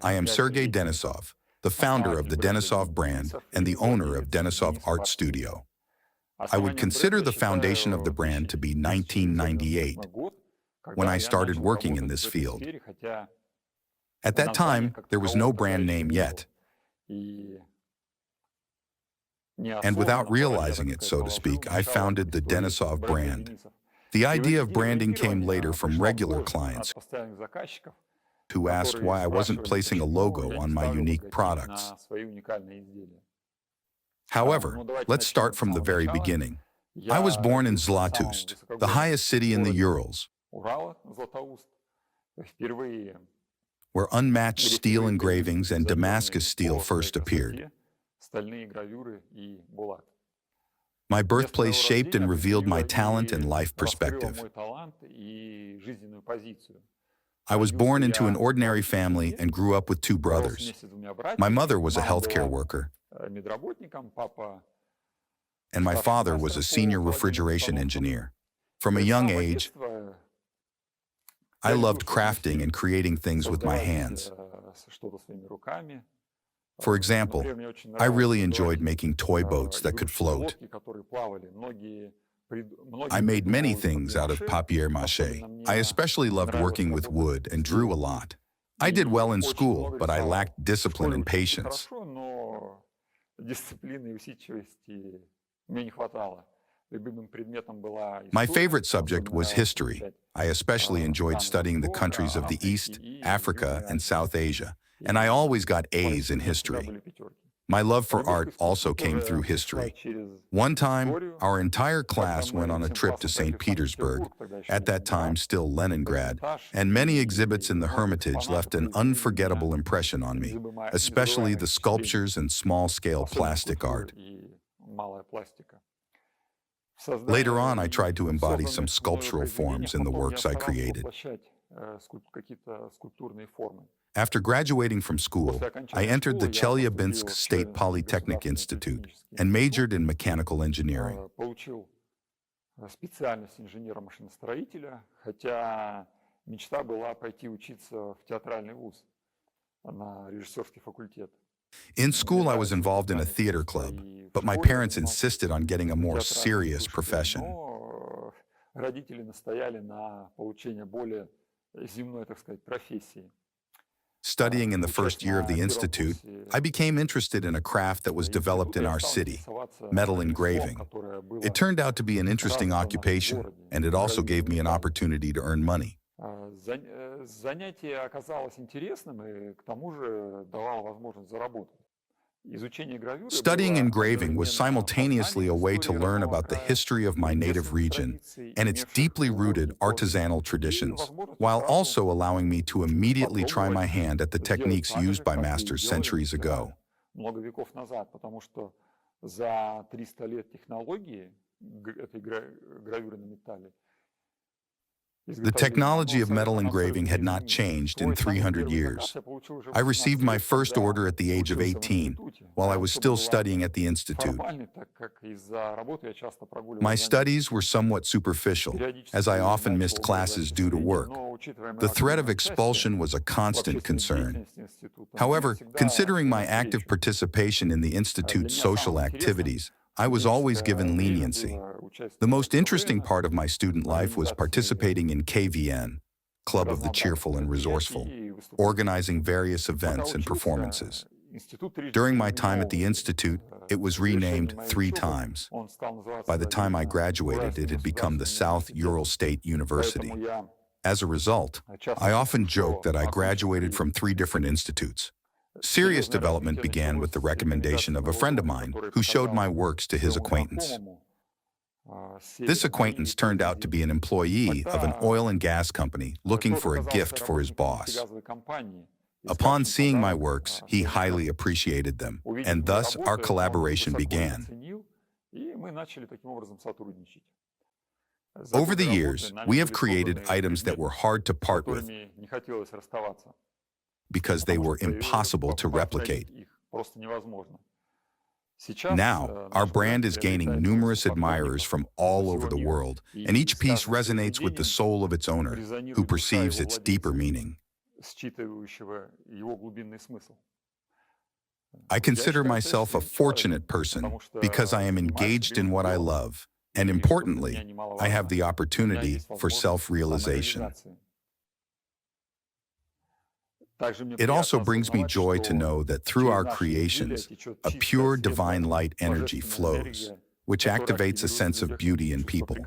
I am Sergey Denisov, the founder of the Denisov brand and the owner of Denisov Art Studio. I would consider the foundation of the brand to be 1998, when I started working in this field. At that time, there was no brand name yet. And without realizing it, so to speak, I founded the Denisov brand. The idea of branding came later from regular clients who asked why I wasn't placing a logo on my unique products. However, let's start from the very beginning. I was born in Zlatoust, the highest city in the Urals, where unmatched steel engravings and Damascus steel first appeared. My birthplace shaped and revealed my talent and life perspective. I was born into an ordinary family and grew up with two brothers. My mother was a healthcare worker, and my father was a senior refrigeration engineer. From a young age, I loved crafting and creating things with my hands. For example, I really enjoyed making toy boats that could float. I made many things out of papier-mâché. I especially loved working with wood and drew a lot. I did well in school, but I lacked discipline and patience. My favorite subject was history. I especially enjoyed studying the countries of the East, Africa, and South Asia, and I always got A's in history. My love for art also came through history. One time, our entire class went on a trip to St. Petersburg, at that time still Leningrad, and many exhibits in the Hermitage left an unforgettable impression on me, especially the sculptures and small-scale plastic art. Later on, I tried to embody some sculptural forms in the works I created. After graduating from school, I entered the Chelyabinsk State Polytechnic Institute and majored in mechanical engineering. In school, I was involved in a theater club, but my parents insisted on getting a more serious profession. Studying in the first year of the institute, I became interested in a craft that was developed in our city, metal engraving. It turned out to be an interesting occupation, and it also gave me an opportunity to earn money. Studying engraving was simultaneously a way to learn about the history of my native region and its deeply rooted artisanal traditions, while also allowing me to immediately try my hand at the techniques used by masters centuries ago. The technology of metal engraving had not changed in 300 years. I received my first order at the age of 18, while I was still studying at the institute. My studies were somewhat superficial, as I often missed classes due to work. The threat of expulsion was a constant concern. However, considering my active participation in the institute's social activities, I was always given leniency. The most interesting part of my student life was participating in KVN, Club of the Cheerful and Resourceful, organizing various events and performances. During my time at the institute, it was renamed 3 times. By the time I graduated, it had become the South Ural State University. As a result, I often joke that I graduated from 3 different institutes. Serious development began with the recommendation of a friend of mine who showed my works to his acquaintance. This acquaintance turned out to be an employee of an oil and gas company looking for a gift for his boss. Upon seeing my works, he highly appreciated them, and thus our collaboration began. Over the years, we have created items that were hard to part with because they were impossible to replicate. Now, our brand is gaining numerous admirers from all over the world, and each piece resonates with the soul of its owner, who perceives its deeper meaning. I consider myself a fortunate person because I am engaged in what I love, and importantly, I have the opportunity for self-realization. It also brings me joy to know that through our creations, a pure divine light energy flows, which activates a sense of beauty in people.